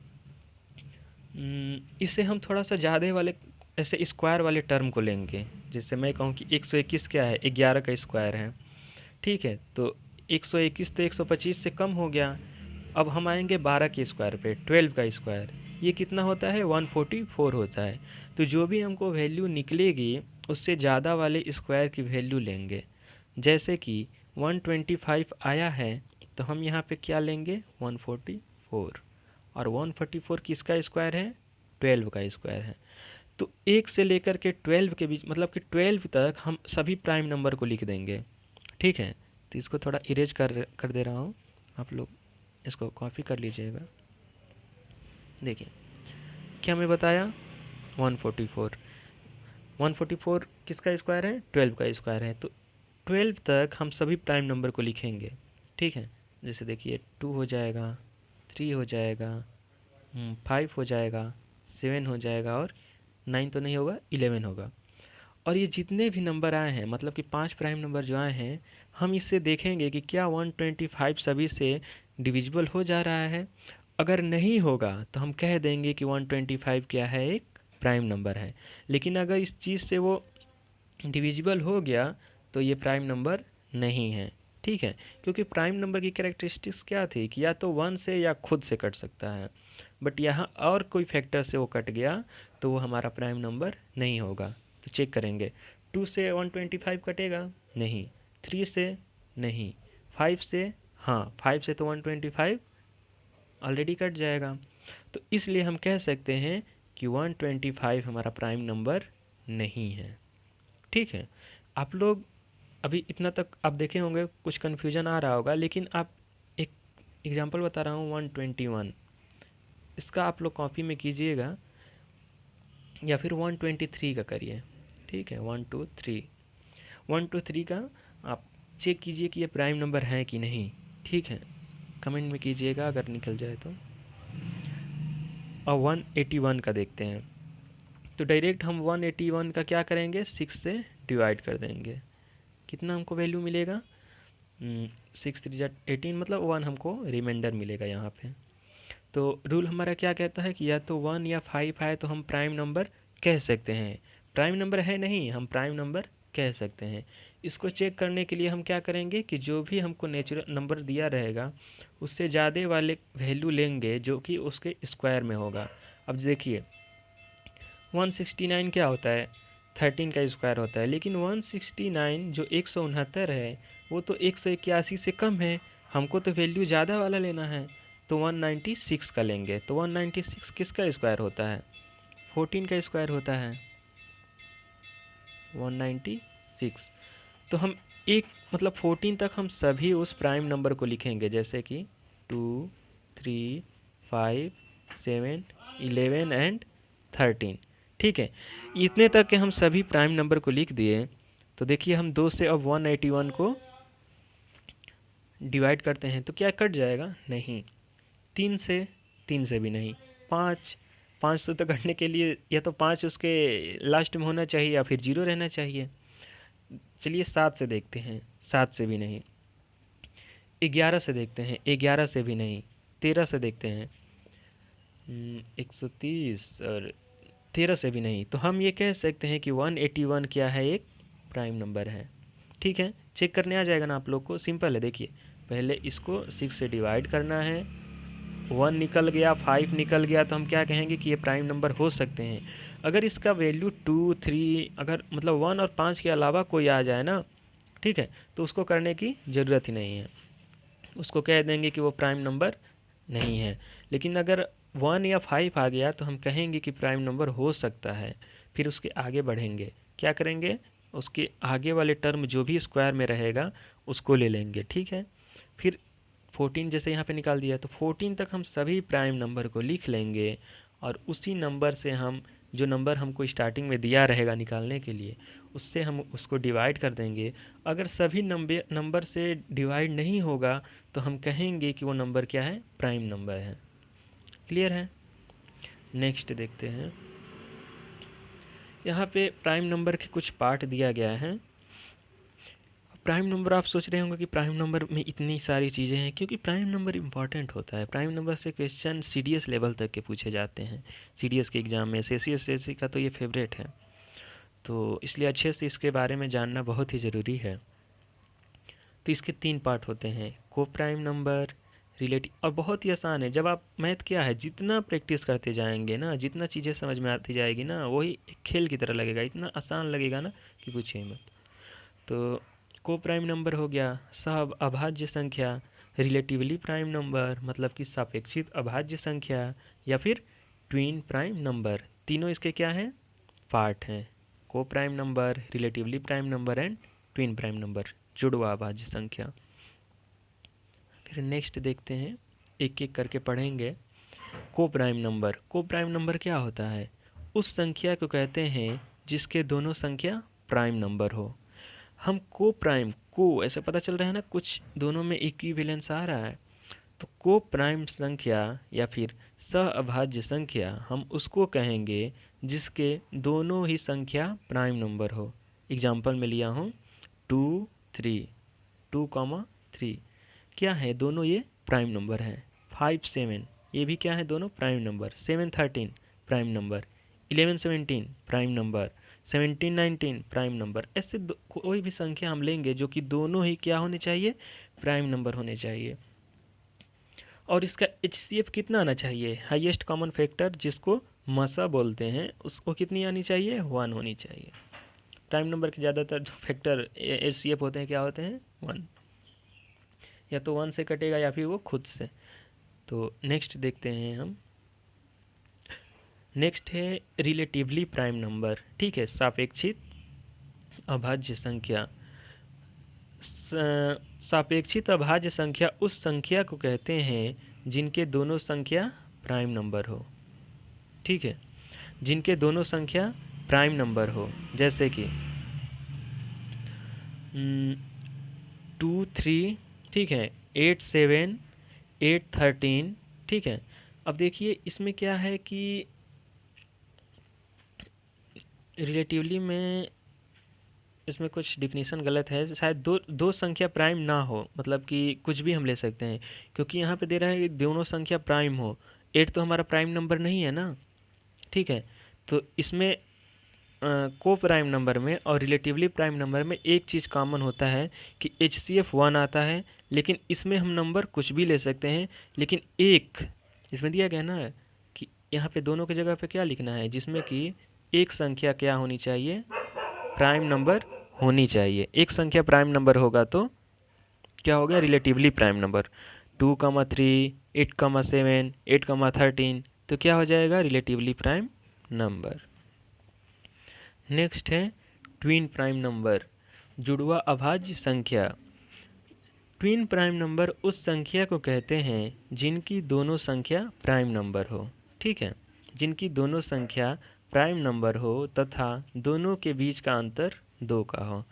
इसे हम थोड़ा सा ज़्यादा वाले ऐसे स्क्वायर वाले टर्म को लेंगे। जैसे मैं कहूँ कि 121 क्या है, 11 का स्क्वायर है। ठीक है, तो 121 तो 125 से कम हो गया। अब हम आएंगे 12 के स्क्वायर पे, 12 का स्क्वायर, ये कितना होता है, 144 होता है। तो जो भी हमको वैल्यू निकलेगी उससे ज़्यादा वाले स्क्वायर की वैल्यू लेंगे। जैसे कि 125 आया है तो हम यहाँ पे क्या लेंगे, 144, और 144 किसका स्क्वायर है, 12 का स्क्वायर है। तो 1 से लेकर के 12 के बीच, मतलब कि 12 तक हम सभी प्राइम नंबर को लिख देंगे। ठीक है, तो इसको थोड़ा इरेज कर दे रहा हूँ, आप लोग इसको कॉपी कर लीजिएगा। देखिए, क्या मैं बताया, 144, 144 किसका स्क्वायर है, 12 का स्क्वायर है। तो 12 तक हम सभी प्राइम नंबर को लिखेंगे। ठीक है, जैसे देखिए 2 हो जाएगा, 3 हो जाएगा, 5 हो जाएगा, 7 हो जाएगा, और 9 तो नहीं होगा, 11 होगा। और ये जितने भी नंबर आए हैं, मतलब कि 5 प्राइम नंबर जो आए हैं, हम इससे देखेंगे कि क्या 125 सभी से डिविजिबल हो जा रहा है। अगर नहीं होगा तो हम कह देंगे कि 125 क्या है, एक प्राइम नंबर है। लेकिन अगर इस चीज़ से वो डिविजिबल हो गया तो ये प्राइम नंबर नहीं है। ठीक है, क्योंकि प्राइम नंबर की कैरेक्टरिस्टिक्स क्या थी कि या तो 1 से या खुद से कट सकता है, बट यहाँ और कोई फैक्टर से वो कट गया तो वो हमारा प्राइम नंबर नहीं होगा। तो चेक करेंगे, 2 से 125 कटेगा नहीं, 3 से नहीं, 5 से, हाँ 5 से तो 125 ऑलरेडी कट जाएगा। तो इसलिए हम कह सकते हैं कि 125 हमारा प्राइम नंबर नहीं है। ठीक है, आप लोग अभी इतना तक आप देखे होंगे, कुछ कन्फ्यूजन आ रहा होगा, लेकिन आप एक एग्जांपल बता रहा हूँ 121, इसका आप लोग कॉपी में कीजिएगा, या फिर 123 का करिए। ठीक है, 123 का आप चेक कीजिए कि ये प्राइम नंबर है कि नहीं। ठीक है, कमेंट में कीजिएगा अगर निकल जाए तो। और 181 का देखते हैं, तो डायरेक्ट हम 181 का क्या करेंगे, 6 से डिवाइड कर देंगे। कितना हमको वैल्यू मिलेगा, 6 3 18, मतलब 1 हमको रिमाइंडर मिलेगा यहाँ पे। तो रूल हमारा क्या कहता है कि या तो 1 या 5 है तो हम प्राइम नंबर कह सकते हैं। प्राइम नंबर है नहीं, हम प्राइम नंबर कह सकते हैं। इसको चेक करने के लिए हम क्या करेंगे कि जो भी हमको नेचुरल नंबर दिया रहेगा उससे ज़्यादा वाले वैल्यू लेंगे जो कि उसके स्क्वायर में होगा। अब देखिए 169 क्या होता है, 13 का स्क्वायर होता है, लेकिन 169 जो 169 है वो तो 181 से कम है, हमको तो वैल्यू ज़्यादा वाला लेना है, तो 196 का लेंगे। तो 196 किसका स्क्वायर होता है, 14 का स्क्वायर होता है 196। तो हम एक मतलब 14 तक हम सभी उस प्राइम नंबर को लिखेंगे, जैसे कि 2, 3, 5, 7, 11 एंड 13। ठीक है, इतने तक के हम सभी प्राइम नंबर को लिख दिए। तो देखिए हम 2 से अब 181 को डिवाइड करते हैं तो क्या कट जाएगा, नहीं। 3 से भी नहीं। 5 से तो कटने के लिए या तो 5 उसके लास्ट में होना चाहिए या फिर 0 रहना चाहिए। चलिए 7 से देखते हैं, 7 से भी नहीं। 11 से देखते हैं, 11 से भी नहीं। 13 से देखते हैं, 130 और 13 से भी नहीं। तो हम ये कह सकते हैं कि 181 क्या है, एक प्राइम नंबर है। ठीक है, चेक करने आ जाएगा ना आप लोग को, सिंपल है। देखिए पहले इसको 6 से डिवाइड करना है, 1 निकल गया, 5 निकल गया, तो हम क्या कहेंगे कि ये प्राइम नंबर हो सकते हैं। अगर इसका वैल्यू 2, 3 अगर मतलब 1 और 5 के अलावा कोई आ जाए ना, ठीक है, तो उसको करने की ज़रूरत ही नहीं है, उसको कह देंगे कि वो प्राइम नंबर नहीं है। लेकिन अगर 1 या 5 आ गया तो हम कहेंगे कि प्राइम नंबर हो सकता है। फिर उसके आगे बढ़ेंगे, क्या करेंगे, उसके आगे वाले टर्म जो भी स्क्वायर में रहेगा उसको ले लेंगे। ठीक है, फिर 14 जैसे यहाँ पे निकाल दिया तो 14 तक हम सभी प्राइम नंबर को लिख लेंगे और उसी नंबर से हम जो नंबर हमको स्टार्टिंग में दिया रहेगा निकालने के लिए उससे हम उसको डिवाइड कर देंगे। अगर सभी नंबर से डिवाइड नहीं होगा तो हम कहेंगे कि वो नंबर क्या है, प्राइम नंबर है। क्लियर है। नेक्स्ट देखते हैं, यहाँ पे प्राइम नंबर के कुछ पार्ट दिया गया है। प्राइम नंबर आप सोच रहे होंगे कि प्राइम नंबर में इतनी सारी चीज़ें हैं, क्योंकि प्राइम नंबर इम्पॉर्टेंट होता है। प्राइम नंबर से क्वेश्चन सीडीएस लेवल तक के पूछे जाते हैं, सीडीएस के एग्ज़ाम में। एसएससी का तो ये फेवरेट है, तो इसलिए अच्छे से इसके बारे में जानना बहुत ही ज़रूरी है। तो इसके 3 पार्ट होते हैं, को प्राइम नंबर, रिलेटिव, और बहुत ही आसान है। जब आप मैथ क्या है, जितना प्रैक्टिस करते जाएंगे ना, जितना चीज़ें समझ में आती जाएगी ना, वही एक खेल की तरह लगेगा, इतना आसान लगेगा ना कि पूछिए मत। तो को प्राइम नंबर हो गया, सह अभाज्य संख्या, रिलेटिवली प्राइम नंबर मतलब कि सापेक्षित अभाज्य संख्या, या फिर ट्विन प्राइम नंबर। तीनों इसके क्या हैं, पार्ट हैं, को prime number, relatively prime number and twin prime number, जुड़वा अभाज्य संख्या। फिर नेक्स्ट देखते हैं, एक एक करके पढ़ेंगे। को प्राइम नंबर, को प्राइम नंबर क्या होता है, उस संख्या को कहते हैं जिसके दोनों संख्या प्राइम नंबर हो। हम को प्राइम, को ऐसे पता चल रहा है ना, कुछ दोनों में इक्विवेलेंस आ रहा है, तो को प्राइम संख्या या फिर सहअभाज्य संख्या हम उसको कहेंगे जिसके दोनों ही संख्या प्राइम नंबर हो। एग्जाम्पल में लिया हूँ 2, 3, 2, 3 क्या है, दोनों ये प्राइम नंबर हैं। 5, 7 ये भी क्या है, दोनों prime number. 7, 13 prime number. 11, 17 prime number. 17, 19 prime number. ऐसे कोई भी संख्या हम लेंगे जो कि दोनों ही क्या होने चाहिए, प्राइम नंबर होने चाहिए। और इसका HCF कितना आना चाहिए, हाईएस्ट कॉमन फैक्टर, जिसको मसा बोलते हैं, उसको कितनी आनी चाहिए, 1 होनी चाहिए। प्राइम नंबर के ज़्यादातर जो फैक्टर HCF होते हैं क्या होते हैं, 1, या तो 1 से कटेगा या फिर वो खुद से। तो नेक्स्ट देखते हैं हम, नेक्स्ट है रिलेटिवली प्राइम नंबर। ठीक है, सापेक्षित अभाज्य संख्या। सापेक्षित अभाज्य संख्या उस संख्या को कहते हैं जिनके दोनों संख्या प्राइम नंबर हो। ठीक है, जिनके दोनों संख्या प्राइम नंबर हो, जैसे कि 2, 3, ठीक है, 8, 7, 8, 13। ठीक है, अब देखिए इसमें क्या है कि रिलेटिवली में इसमें कुछ डिफिनीशन गलत है, शायद दो संख्या प्राइम ना हो, मतलब कि कुछ भी हम ले सकते हैं, क्योंकि यहाँ पे दे रहा है कि दोनों संख्या प्राइम हो। 8 तो हमारा प्राइम नंबर नहीं है ना, ठीक है। तो इसमें को प्राइम नंबर में और रिलेटिवली प्राइम नंबर में एक चीज़ कॉमन होता है कि HCF 1 आता है, लेकिन इसमें हम नंबर कुछ भी ले सकते हैं, लेकिन एक इसमें दिया गया ना कि यहाँ पे दोनों की जगह पे क्या लिखना है, जिसमें कि एक संख्या क्या होनी चाहिए, प्राइम नंबर होनी चाहिए। एक संख्या प्राइम नंबर होगा तो क्या हो गया, रिलेटिवली प्राइम नंबर। 2,3, 8,7, 8,13 तो क्या हो जाएगा, रिलेटिवली प्राइम नंबर। नेक्स्ट है ट्विन प्राइम नंबर, जुड़वा अभाज्य संख्या। ट्विन प्राइम नंबर उस संख्या को कहते हैं जिनकी दोनों संख्या प्राइम नंबर हो, ठीक है, जिनकी दोनों संख्या प्राइम नंबर हो तथा दोनों के बीच का अंतर 2 का हो।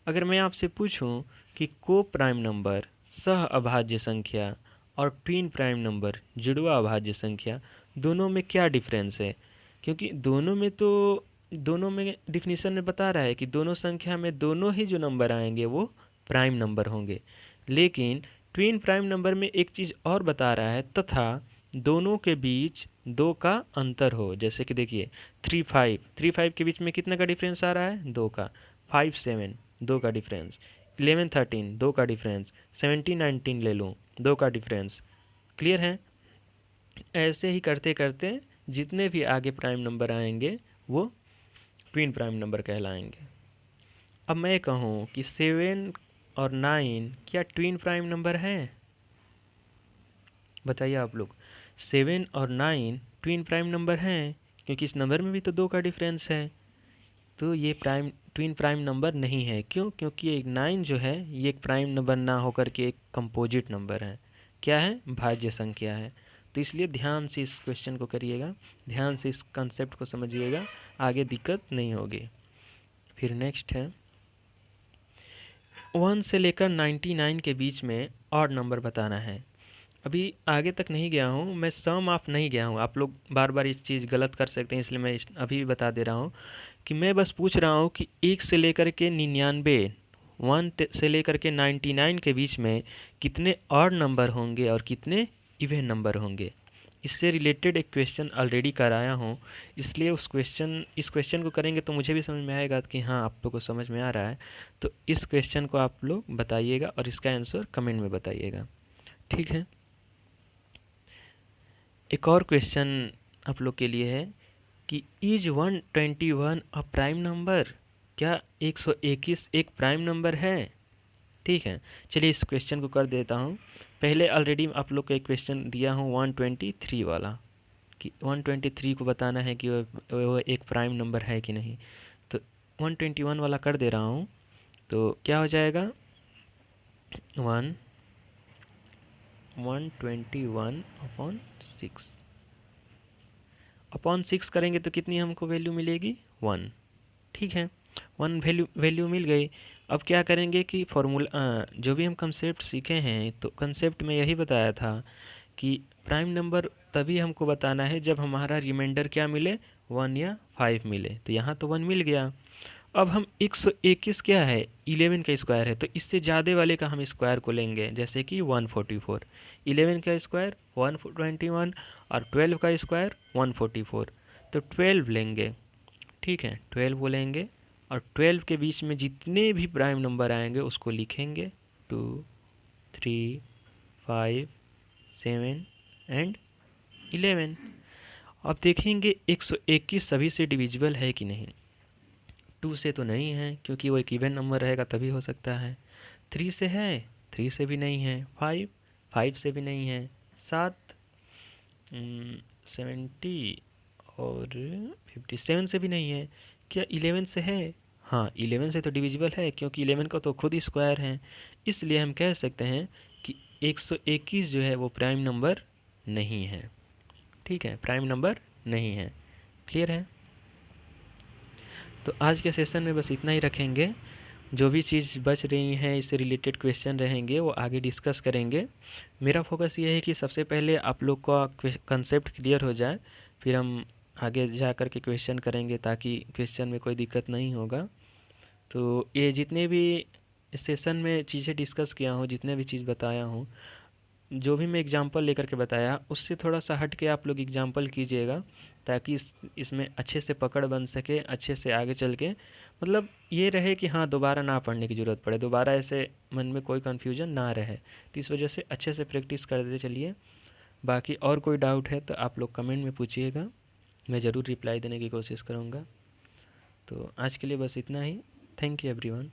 अगर मैं आपसे पूछूं कि को प्राइम नंबर, सह अभाज्य संख्या और ट्विन प्राइम नंबर, जुड़वा अभाज्य संख्या, दोनों में क्या डिफरेंस है, क्योंकि दोनों में डिफिनीशन में बता रहा है कि दोनों संख्या में दोनों ही जो नंबर आएंगे वो प्राइम नंबर होंगे, लेकिन ट्विन प्राइम नंबर में एक चीज़ और बता रहा है, तथा दोनों के बीच 2 का अंतर हो। जैसे कि देखिए 3 5 के बीच में कितने का डिफरेंस आ रहा है, 2 का। 5 7 2 का डिफरेंस। 11 13 2 का डिफरेंस। 17 19 ले लूँ, 2 का डिफरेंस। क्लियर है। ऐसे ही करते करते जितने भी आगे प्राइम नंबर आएंगे वो ट्विन प्राइम नंबर कहलाएंगे। अब मैं कहूँ कि 7 और 9 क्या ट्विन प्राइम नंबर है, बताइए आप लोग। 7 और 9 ट्विन प्राइम नंबर हैं, क्योंकि इस नंबर में भी तो 2 का डिफरेंस है। तो ये ट्विन प्राइम नंबर नहीं है। क्यों? क्योंकि एक 9 जो है ये एक प्राइम नंबर ना होकर के एक कंपोजिट नंबर है। क्या है? भाज्य संख्या है। तो इसलिए ध्यान से इस क्वेश्चन को करिएगा, ध्यान से इस कंसेप्ट को समझिएगा, आगे दिक्कत नहीं होगी। फिर नेक्स्ट है 1 से लेकर 99 के बीच में ऑड नंबर बताना है। अभी आगे तक नहीं गया हूँ, मैं सम ऑफ नहीं गया हूँ। आप लोग बार बार इस चीज़ गलत कर सकते हैं, इसलिए मैं अभी बता दे रहा हूँ कि मैं बस पूछ रहा हूँ कि 1 से लेकर के 99, 1 से लेकर के 99 के बीच में कितने ऑड नंबर होंगे और कितने इवन नंबर होंगे। इससे रिलेटेड एक क्वेश्चन ऑलरेडी कराया हूँ, इसलिए इस क्वेश्चन को करेंगे तो मुझे भी समझ में आएगा कि हाँ आप लोग को समझ में आ रहा है। तो इस क्वेश्चन को आप लोग बताइएगा और इसका आंसर कमेंट में बताइएगा, ठीक है। एक और क्वेश्चन आप लोग के लिए है कि इज 121 अ प्राइम नंबर, क्या 121 एक प्राइम नंबर है, ठीक है। चलिए इस क्वेश्चन को कर देता हूँ। पहले ऑलरेडी आप लोग को एक क्वेश्चन दिया हूँ 123 वाला, कि 123 को बताना है कि वो एक प्राइम नंबर है कि नहीं। तो 121 वाला कर दे रहा हूँ। तो क्या हो जाएगा, 121 अपॉन 6 करेंगे तो कितनी हमको वैल्यू मिलेगी, 1, ठीक है। 1 वैल्यू मिल गई। अब क्या करेंगे कि फॉर्मूला जो भी हम कंसेप्ट सीखे हैं, तो कंसेप्ट में यही बताया था कि प्राइम नंबर तभी हमको बताना है जब हमारा रिमाइंडर क्या मिले, 1 या 5 मिले। तो यहाँ तो 1 मिल गया। अब हम 121 क्या है, 11 का स्क्वायर है, तो इससे ज़्यादा वाले का हम स्क्वायर को लेंगे, जैसे कि 144। 11 का स्क्वायर 121 और 12 का स्क्वायर 144, तो 12 लेंगे, ठीक है। 12 वो लेंगे और 12 के बीच में जितने भी प्राइम नंबर आएंगे उसको लिखेंगे, 2 3 5 7 एंड 11। अब देखेंगे 121 सभी से डिविजिबल है कि नहीं। 2 से तो नहीं है, क्योंकि वो एक इवन नंबर रहेगा तभी हो सकता है। 3 से है, 3 से भी नहीं है। 5 से भी नहीं है। 7 70 और 57 से भी नहीं है। क्या 11 से है? हाँ 11 से तो डिविजिबल है, क्योंकि 11 का तो खुद ही स्क्वायर है। इसलिए हम कह सकते हैं कि 121 जो है वो प्राइम नंबर नहीं है, ठीक है, प्राइम नंबर नहीं है। क्लियर है। तो आज के सेशन में बस इतना ही रखेंगे। जो भी चीज़ बच रही हैं इससे रिलेटेड क्वेश्चन रहेंगे वो आगे डिस्कस करेंगे। मेरा फोकस ये है कि सबसे पहले आप लोग का कंसेप्ट क्लियर हो जाए, फिर हम आगे जा कर के क्वेश्चन करेंगे, ताकि क्वेश्चन में कोई दिक्कत नहीं होगा। तो ये जितने भी इस सेशन में चीज़ें डिस्कस किया हूँ, जितने भी चीज़ बताया हूँ, जो भी मैं एग्जांपल लेकर के बताया उससे थोड़ा सा हट के आप लोग एग्जांपल कीजिएगा, ताकि इसमें अच्छे से पकड़ बन सके, अच्छे से आगे चल के मतलब ये रहे कि हाँ दोबारा ना पढ़ने की ज़रूरत पड़े, दोबारा ऐसे मन में कोई कन्फ्यूजन ना रहे। तो इस वजह से अच्छे से प्रैक्टिस करते चलिए। बाकी और कोई डाउट है तो आप लोग कमेंट में पूछिएगा, मैं ज़रूर रिप्लाई देने की कोशिश करूँगा। तो आज के लिए बस इतना ही। Thank you everyone.